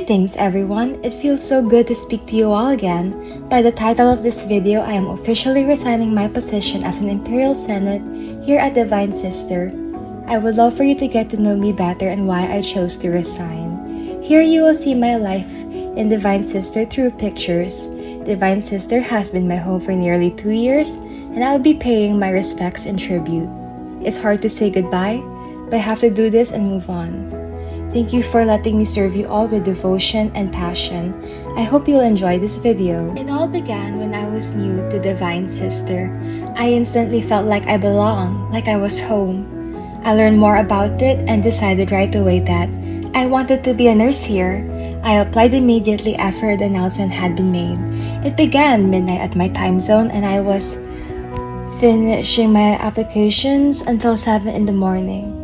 Greetings everyone, it feels so good to speak to you all again. By the title of this video, I am officially resigning my position as an Imperial Senate here at Divine Sister. I would love for you to get to know me better and why I chose to resign. Here you will see my life in Divine Sister through pictures. Divine Sister has been my home for nearly 2 years and I will be paying my respects and tribute. It's hard to say goodbye, but I have to do this and move on. Thank you for letting me serve you all with devotion and passion. I hope you'll enjoy this video. It all began when I was new to Divine Sister. I instantly felt like I belonged, like I was home. I learned more about it and decided right away that I wanted to be a nurse here. I applied immediately after the announcement had been made. It began midnight at my time zone and I was finishing my applications until 7 in the morning.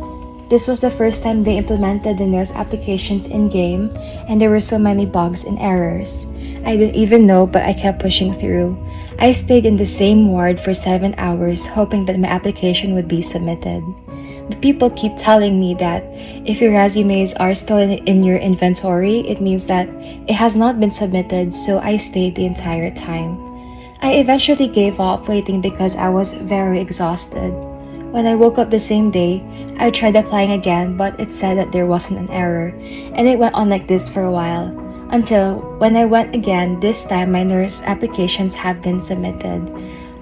This was the first time they implemented the nurse applications in-game, and there were so many bugs and errors. I didn't even know, but I kept pushing through. I stayed in the same ward for 7 hours, hoping that my application would be submitted. But people keep telling me that if your resumes are still in your inventory, it means that it has not been submitted, so I stayed the entire time. I eventually gave up waiting because I was very exhausted. When I woke up the same day, I tried applying again, but it said that there wasn't an error, and it went on like this for a while, until when I went again, this time my nurse applications have been submitted.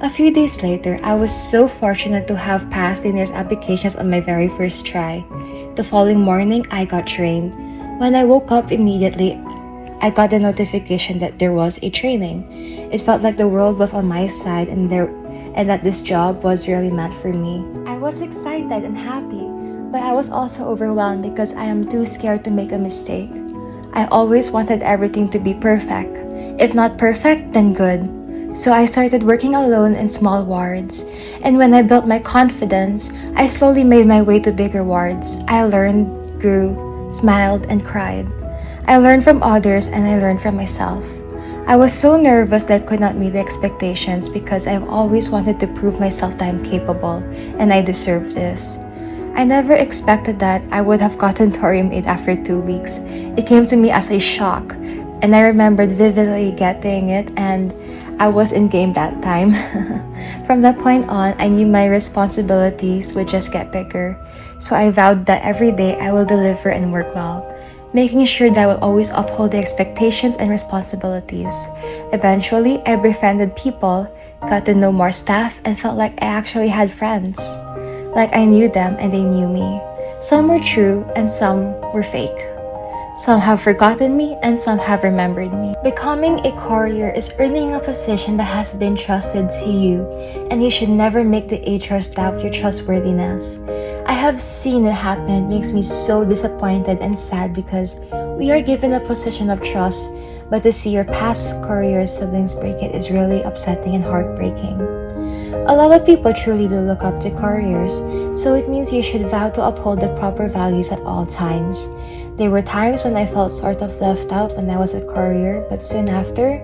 A few days later, I was so fortunate to have passed the nurse applications on my very first try. The following morning, I got trained. When I woke up immediately, I got the notification that there was a training. It felt like the world was on my side and that this job was really meant for me. I was excited and happy, but I was also overwhelmed because I am too scared to make a mistake. I always wanted everything to be perfect. If not perfect, then good. So I started working alone in small wards, and when I built my confidence, I slowly made my way to bigger wards. I learned, grew, smiled, and cried. I learned from others and I learned from myself. I was so nervous that I could not meet the expectations because I've always wanted to prove myself that I'm capable and I deserve this. I never expected that I would have gotten Thorium 8 after 2 weeks. It came to me as a shock, and I remembered vividly getting it and I was in game that time. From that point on, I knew my responsibilities would just get bigger, so I vowed that every day I will deliver and work well, making sure that I will always uphold the expectations and responsibilities. Eventually, I befriended people, got to know more staff, and felt like I actually had friends. Like I knew them and they knew me. Some were true and some were fake. Some have forgotten me and some have remembered me. Becoming a courier is earning a position that has been trusted to you, and you should never make the HRs doubt your trustworthiness. I have seen it happen. It makes me so disappointed and sad because we are given a position of trust, but to see your past courier siblings break it is really upsetting and heartbreaking. A lot of people truly do look up to couriers, so it means you should vow to uphold the proper values at all times. There were times when I felt sort of left out when I was a courier, but soon after,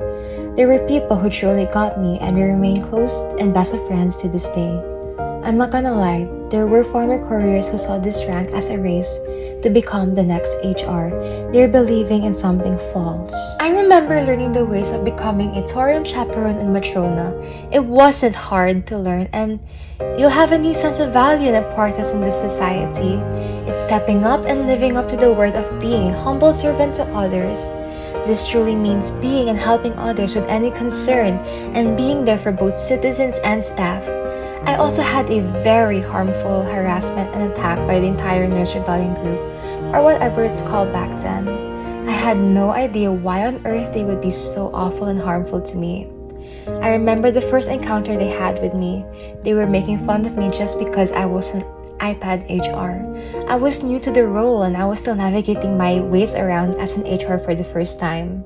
there were people who truly got me and we remain close and best of friends to this day. I'm not gonna lie, there were former couriers who saw this rank as a race to become the next HR. They're believing in something false. I remember learning the ways of becoming a Thorium chaperone and matrona. It wasn't hard to learn, and you'll have a new sense of value and importance in this society. It's stepping up and living up to the word of being a humble servant to others. This truly means being and helping others with any concern and being there for both citizens and staff. I also had a very harmful harassment and attack by the entire Nurse Rebellion group, or whatever it's called back then. I had no idea why on earth they would be so awful and harmful to me. I remember the first encounter they had with me. They were making fun of me just because I was an iPad HR. I was new to the role and I was still navigating my ways around as an HR for the first time.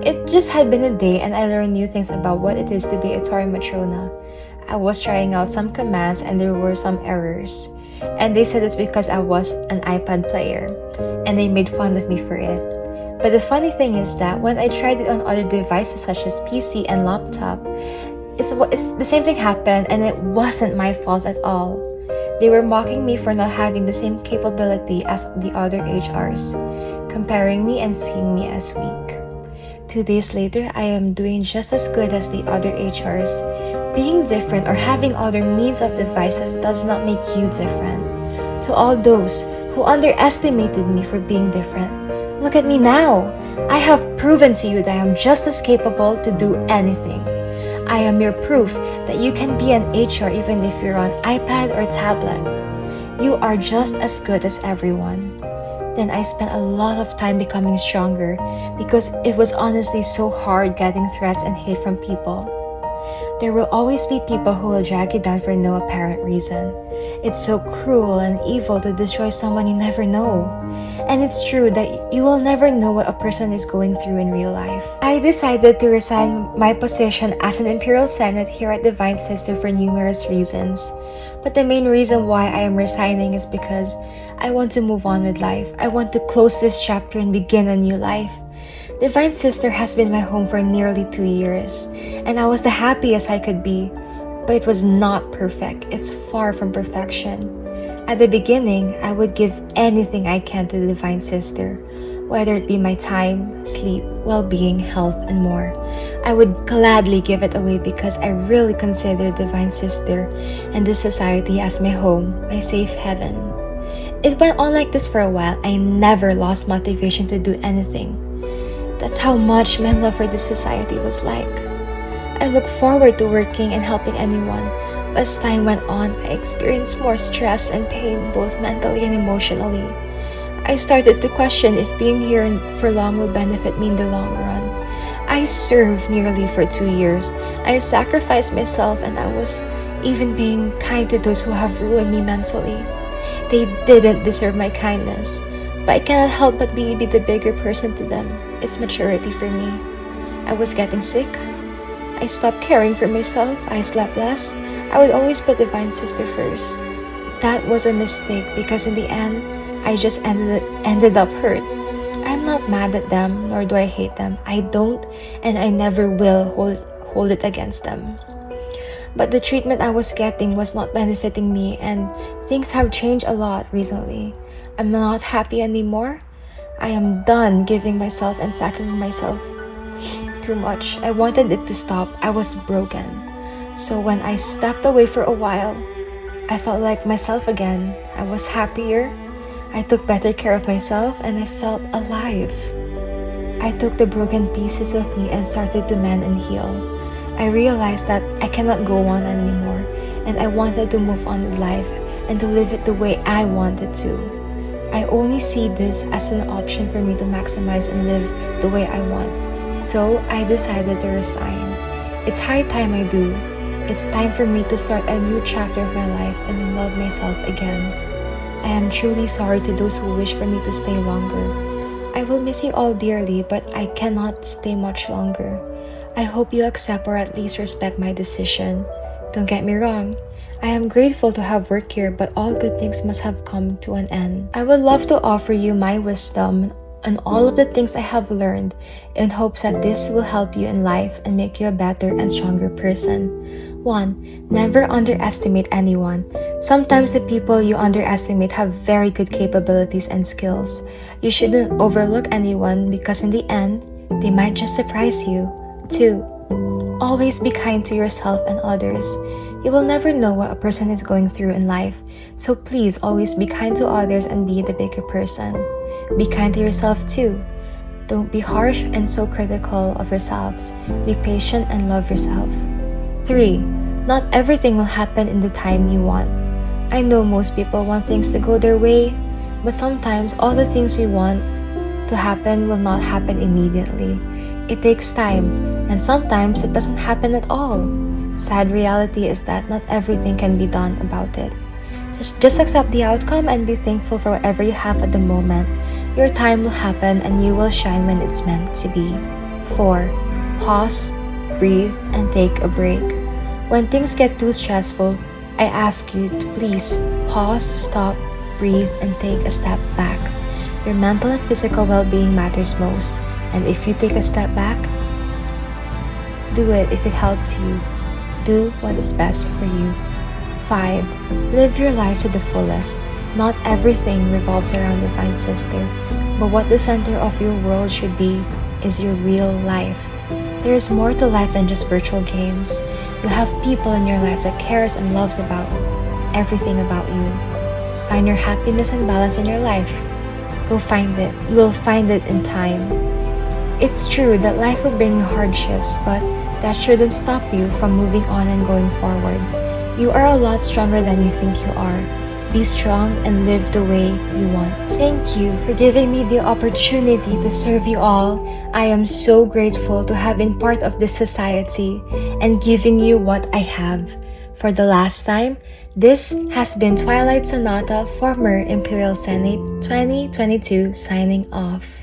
It just had been a day and I learned new things about what it is to be a Thorium matrona. I was trying out some commands and there were some errors. And they said it's because I was an iPad player. And they made fun of me for it. But the funny thing is that when I tried it on other devices such as PC and laptop, it's the same thing happened and it wasn't my fault at all. They were mocking me for not having the same capability as the other HRs. comparing me and seeing me as weak. 2 days later, I am doing just as good as the other HRs. Being different or having other means of devices does not make you different. To all those who underestimated me for being different, look at me now. I have proven to you that I am just as capable to do anything. I am your proof that you can be an HR even if you're on iPad or tablet. You are just as good as everyone. Then I spent a lot of time becoming stronger because it was honestly so hard getting threats and hate from people. There will always be people who will drag you down for no apparent reason. It's so cruel and evil to destroy someone you never know. And it's true that you will never know what a person is going through in real life. I decided to resign my position as an Imperial Senate here at Divine Sister for numerous reasons. But the main reason why I am resigning is because I want to move on with life. I want to close this chapter and begin a new life. Divine Sister has been my home for nearly 2 years, and I was the happiest I could be. But it was not perfect. It's far from perfection. At the beginning, I would give anything I can to the Divine Sister, whether it be my time, sleep, well-being, health, and more. I would gladly give it away because I really consider Divine Sister and this society as my home, my safe heaven. It went on like this for a while. I never lost motivation to do anything. That's how much my love for this society was like. I look forward to working and helping anyone. As time went on, I experienced more stress and pain, both mentally and emotionally. I started to question if being here for long will benefit me in the long run. I served nearly for 2 years. I sacrificed myself, and I was even being kind to those who have ruined me mentally. They didn't deserve my kindness, but I cannot help but be the bigger person to them. It's maturity for me. I was getting sick. I stopped caring for myself. I slept less. I would always put Divine Sister first. That was a mistake because in the end, I just ended up hurt. I'm not mad at them, nor do I hate them. I don't, and I never will hold it against them. But the treatment I was getting was not benefiting me, and things have changed a lot recently. I'm not happy anymore. I am done giving myself and sacrificing myself too much. I wanted it to stop. I was broken. So when I stepped away for a while, I felt like myself again. I was happier. I took better care of myself, and I felt alive. I took the broken pieces of me and started to mend and heal. I realized that I cannot go on anymore, and I wanted to move on with life and to live it the way I wanted to. I only see this as an option for me to maximize and live the way I want. So I decided to resign. It's high time I do. It's time for me to start a new chapter of my life and love myself again. I am truly sorry to those who wish for me to stay longer. I will miss you all dearly, but I cannot stay much longer. I hope you accept or at least respect my decision. Don't get me wrong. I am grateful to have worked here, but all good things must have come to an end. I would love to offer you my wisdom on all of the things I have learned in hopes that this will help you in life and make you a better and stronger person. 1. Never underestimate anyone. Sometimes the people you underestimate have very good capabilities and skills. You shouldn't overlook anyone because in the end, they might just surprise you. 2. Always be kind to yourself and others. You will never know what a person is going through in life, so please always be kind to others and be the bigger person. Be kind to yourself too. Don't be harsh and so critical of yourselves. Be patient and love yourself. 3. Not everything will happen in the time you want. I know most people want things to go their way, but sometimes all the things we want to happen will not happen immediately. It takes time, and sometimes it doesn't happen at all. Sad reality is that not everything can be done about it. Just accept the outcome and be thankful for whatever you have at the moment. Your time will happen and you will shine when it's meant to be. 4. Pause, breathe, and take a break. When things get too stressful, I ask you to please pause, stop, breathe, and take a step back. Your mental and physical well-being matters most, and if you take a step back, do it if it helps you. Do what is best for you. 5. Live your life to the fullest. Not everything revolves around Divine Sister. But what the center of your world should be is your real life. There is more to life than just virtual games. You have people in your life that cares and loves about everything about you. Find your happiness and balance in your life. Go find it. You will find it in time. It's true that life will bring you hardships, but that shouldn't stop you from moving on and going forward. You are a lot stronger than you think you are. Be strong and live the way you want. Thank you for giving me the opportunity to serve you all. I am so grateful to have been part of this society and giving you what I have. For the last time, this has been TwilightSonata, former Imperial Senate 2022, signing off.